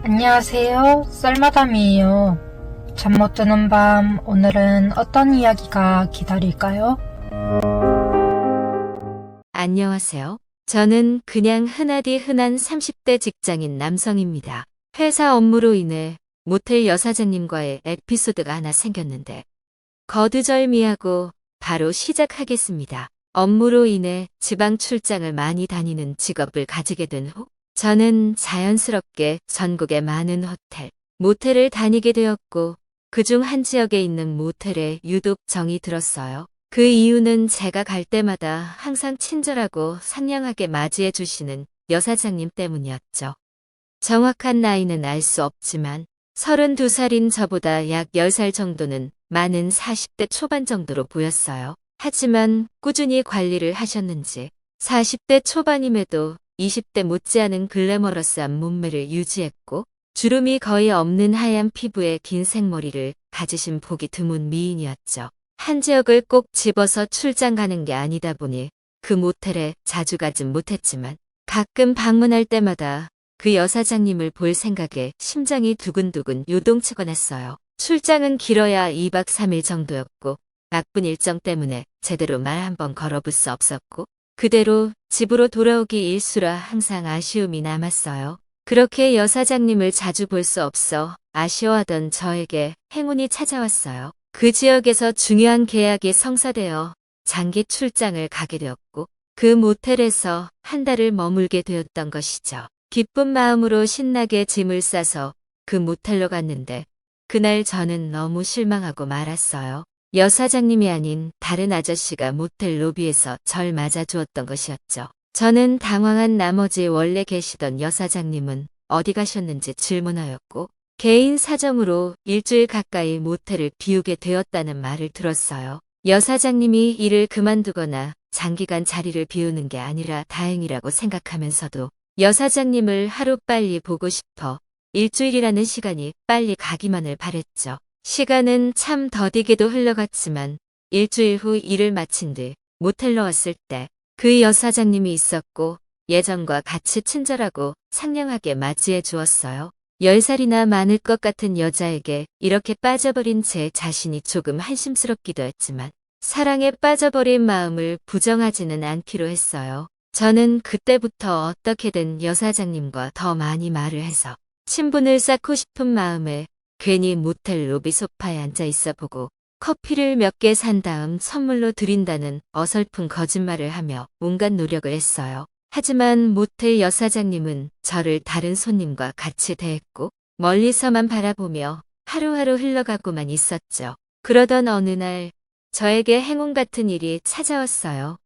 안녕하세요. 썰마담이에요. 잠 못 드는 밤, 오늘은 어떤 이야기가 기다릴까요? 안녕하세요. 저는 그냥 흔하디 흔한 30대 직장인 남성입니다. 회사 업무로 인해 모텔 여사장님과의 에피소드가 하나 생겼는데 거두절미하고 바로 시작하겠습니다. 업무로 인해 지방 출장을 많이 다니는 직업을 가지게 된 후 저는 자연스럽게 전국의 많은 호텔, 모텔을 다니게 되었고 그중 한 지역에 있는 모텔에 유독 정이 들었어요. 그 이유는 제가 갈 때마다 항상 친절하고 상냥하게 맞이해 주시는 여사장님 때문이었죠. 정확한 나이는 알 수 없지만 32살인 저보다 약 10살 정도는 많은 40대 초반 정도로 보였어요. 하지만 꾸준히 관리를 하셨는지 40대 초반임에도 20대 못지않은 글래머러스한 몸매를 유지했고 주름이 거의 없는 하얀 피부에 긴 생머리를 가지신 보기 드문 미인이었죠. 한 지역을 꼭 집어서 출장 가는 게 아니다 보니 그 모텔에 자주 가진 못했지만 가끔 방문할 때마다 그 여사장님을 볼 생각에 심장이 두근두근 요동치곤 했어요. 출장은 길어야 2박 3일 정도였고 바쁜 일정 때문에 제대로 말 한 번 걸어볼 수 없었고 그대로 집으로 돌아오기 일수라 항상 아쉬움이 남았어요. 그렇게 여사장님을 자주 볼 수 없어 아쉬워하던 저에게 행운이 찾아왔어요. 그 지역에서 중요한 계약이 성사되어 장기 출장을 가게 되었고 그 모텔에서 한 달을 머물게 되었던 것이죠. 기쁜 마음으로 신나게 짐을 싸서 그 모텔로 갔는데 그날 저는 너무 실망하고 말았어요. 여사장님이 아닌 다른 아저씨가 모텔 로비에서 절 맞아주었던 것이었죠. 저는 당황한 나머지 원래 계시던 여사장님은 어디 가셨는지 질문하였고 개인 사정으로 일주일 가까이 모텔을 비우게 되었다는 말을 들었어요. 여사장님이 일을 그만두거나 장기간 자리를 비우는 게 아니라 다행이라고 생각하면서도 여사장님을 하루빨리 보고 싶어 일주일이라는 시간이 빨리 가기만을 바랬죠. 시간은 참 더디게도 흘러갔지만 일주일 후 일을 마친 뒤 모텔로 왔을 때 그 여사장님이 있었고 예전과 같이 친절하고 상냥하게 맞이해 주었어요. 10살이나 많을 것 같은 여자에게 이렇게 빠져버린 제 자신이 조금 한심스럽기도 했지만 사랑에 빠져버린 마음을 부정하지는 않기로 했어요. 저는 그때부터 어떻게든 여사장님과 더 많이 말을 해서 친분을 쌓고 싶은 마음에 괜히 모텔 로비 소파에 앉아 있어 보고 커피를 몇 개 산 다음 선물로 드린다는 어설픈 거짓말을 하며 온갖 노력을 했어요. 하지만 모텔 여사장님은 저를 다른 손님과 같이 대했고 멀리서만 바라보며 하루하루 흘러가고만 있었죠. 그러던 어느 날 저에게 행운 같은 일이 찾아왔어요.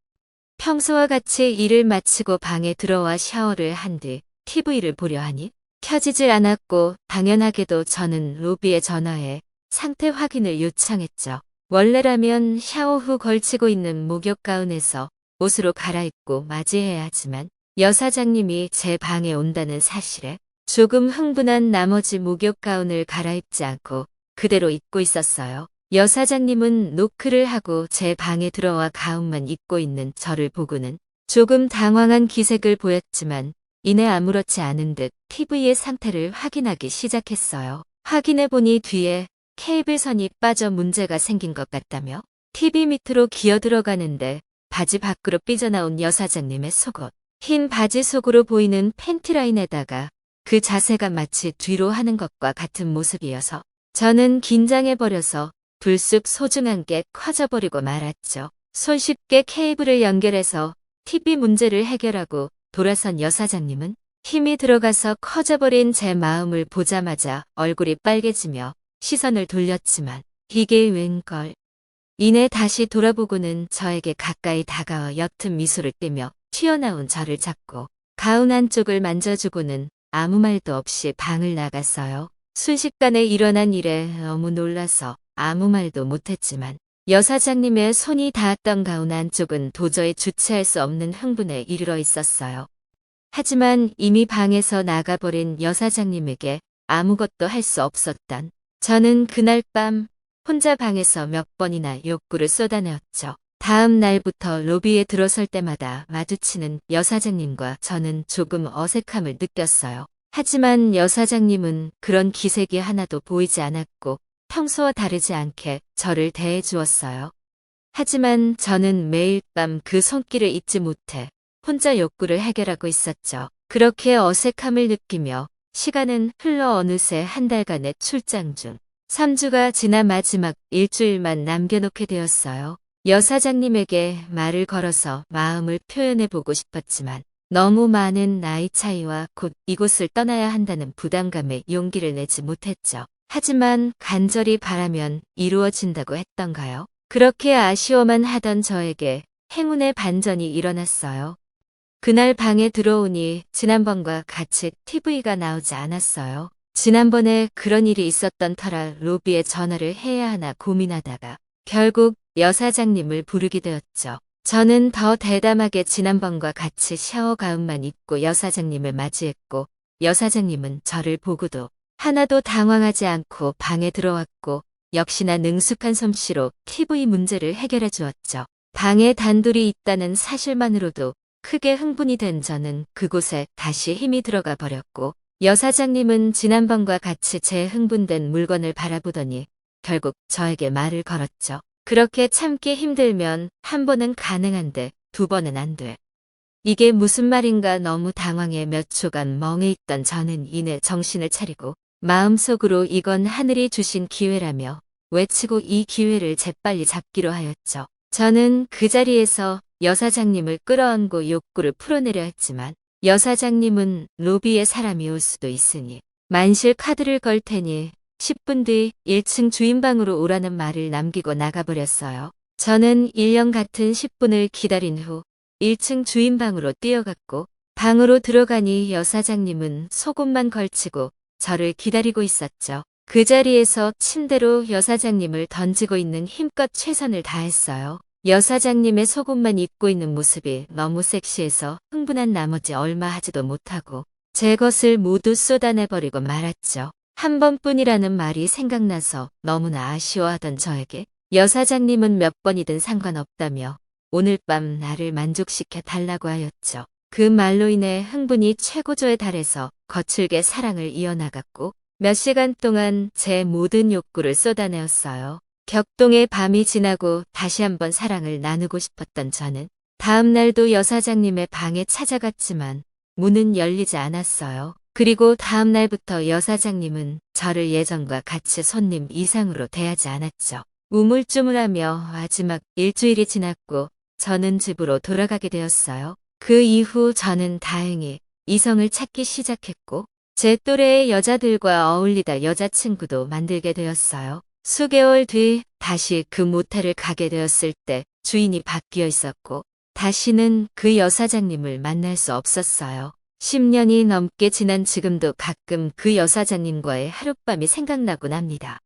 평소와 같이 일을 마치고 방에 들어와 샤워를 한 뒤 TV를 보려 하니 켜지질 않았고 당연하게도 저는 로비에 전화해 상태 확인을 요청했죠. 원래라면 샤워 후 걸치고 있는 목욕 가운에서 옷으로 갈아입고 맞이해야 하지만 여사장님이 제 방에 온다는 사실에 조금 흥분한 나머지 목욕 가운을 갈아입지 않고 그대로 입고 있었어요. 여사장님은 노크를 하고 제 방에 들어와 가운만 입고 있는 저를 보고는 조금 당황한 기색을 보였지만 이내 아무렇지 않은 듯 TV의 상태를 확인하기 시작했어요. 확인해보니 뒤에 케이블선이 빠져 문제가 생긴 것 같다며 TV 밑으로 기어 들어가는데 바지 밖으로 삐져나온 여사장님의 속옷, 흰 바지 속으로 보이는 팬티 라인에다가 그 자세가 마치 뒤로 하는 것과 같은 모습이어서 저는 긴장해버려서 불쑥 소중한 게 커져버리고 말았죠. 손쉽게 케이블을 연결해서 TV 문제를 해결하고 돌아선 여사장님은 힘이 들어가서 커져버린 제 마음을 보자마자 얼굴이 빨개지며 시선을 돌렸지만 이게 웬걸. 이내 다시 돌아보고는 저에게 가까이 다가와 옅은 미소를 띠며 튀어나온 저를 잡고 가운 한쪽을 만져주고는 아무 말도 없이 방을 나갔어요. 순식간에 일어난 일에 너무 놀라서 아무 말도 못했지만 여사장님의 손이 닿았던 가운 안쪽은 도저히 주체할 수 없는 흥분에 이르러 있었어요. 하지만 이미 방에서 나가버린 여사장님에게 아무것도 할 수 없었던 저는 그날 밤 혼자 방에서 몇 번이나 욕구를 쏟아내었죠. 다음 날부터 로비에 들어설 때마다 마주치는 여사장님과 저는 조금 어색함을 느꼈어요. 하지만 여사장님은 그런 기색이 하나도 보이지 않았고 평소와 다르지 않게 저를 대해 주었어요. 하지만 저는 매일 밤 그 손길을 잊지 못해 혼자 욕구를 해결하고 있었죠. 그렇게 어색함을 느끼며 시간은 흘러 어느새 한 달간의 출장 중 3주가 지나 마지막 일주일만 남겨놓게 되었어요. 여사장님에게 말을 걸어서 마음을 표현해보고 싶었지만 너무 많은 나이 차이와 곧 이곳을 떠나야 한다는 부담감에 용기를 내지 못했죠. 하지만 간절히 바라면 이루어진다고 했던가요? 그렇게 아쉬워만 하던 저에게 행운의 반전이 일어났어요. 그날 방에 들어오니 지난번과 같이 TV가 나오지 않았어요. 지난번에 그런 일이 있었던 터라 로비에 전화를 해야 하나 고민하다가 결국 여사장님을 부르게 되었죠. 저는 더 대담하게 지난번과 같이 샤워 가운만 입고 여사장님을 맞이했고 여사장님은 저를 보고도 하나도 당황하지 않고 방에 들어왔고 역시나 능숙한 솜씨로 TV 문제를 해결해 주었죠. 방에 단둘이 있다는 사실만으로도 크게 흥분이 된 저는 그곳에 다시 힘이 들어가 버렸고 여사장님은 지난번과 같이 제 흥분된 물건을 바라보더니 결국 저에게 말을 걸었죠. 그렇게 참기 힘들면 한 번은 가능한데 두 번은 안 돼. 이게 무슨 말인가 너무 당황해 몇 초간 멍해 있던 저는 이내 정신을 차리고 마음속으로 이건 하늘이 주신 기회라며 외치고 이 기회를 재빨리 잡기로 하였죠. 저는 그 자리에서 여사장님을 끌어안고 욕구를 풀어내려 했지만 여사장님은 로비에 사람이 올 수도 있으니 만실 카드를 걸 테니 10분 뒤 1층 주인방으로 오라는 말을 남기고 나가버렸어요. 저는 1년 같은 10분을 기다린 후 1층 주인방으로 뛰어갔고 방으로 들어가니 여사장님은 속옷만 걸치고 저를 기다리고 있었죠. 그 자리에서 침대로 여사장님을 던지고 있는 힘껏 최선을 다했어요. 여사장님의 속옷만 입고 있는 모습이 너무 섹시해서 흥분한 나머지 얼마 하지도 못하고 제 것을 모두 쏟아내버리고 말았죠. 한 번뿐이라는 말이 생각나서 너무나 아쉬워하던 저에게 여사장님은 몇 번이든 상관없다며 오늘 밤 나를 만족시켜 달라고 하였죠. 그 말로 인해 흥분이 최고조에 달해서 거칠게 사랑을 이어나갔고 몇 시간 동안 제 모든 욕구를 쏟아내었어요. 격동의 밤이 지나고 다시 한번 사랑을 나누고 싶었던 저는 다음 날도 여사장님의 방에 찾아갔지만 문은 열리지 않았어요. 그리고 다음 날부터 여사장님은 저를 예전과 같이 손님 이상으로 대하지 않았죠. 우물쭈물하며 마지막 일주일이 지났고 저는 집으로 돌아가게 되었어요. 그 이후 저는 다행히 이성을 찾기 시작했고 제 또래의 여자들과 어울리다 여자친구도 만들게 되었어요. 수개월 뒤 다시 그 모텔을 가게 되었을 때 주인이 바뀌어 있었고 다시는 그 여사장님을 만날 수 없었어요. 10년이 넘게 지난 지금도 가끔 그 여사장님과의 하룻밤이 생각나곤 합니다.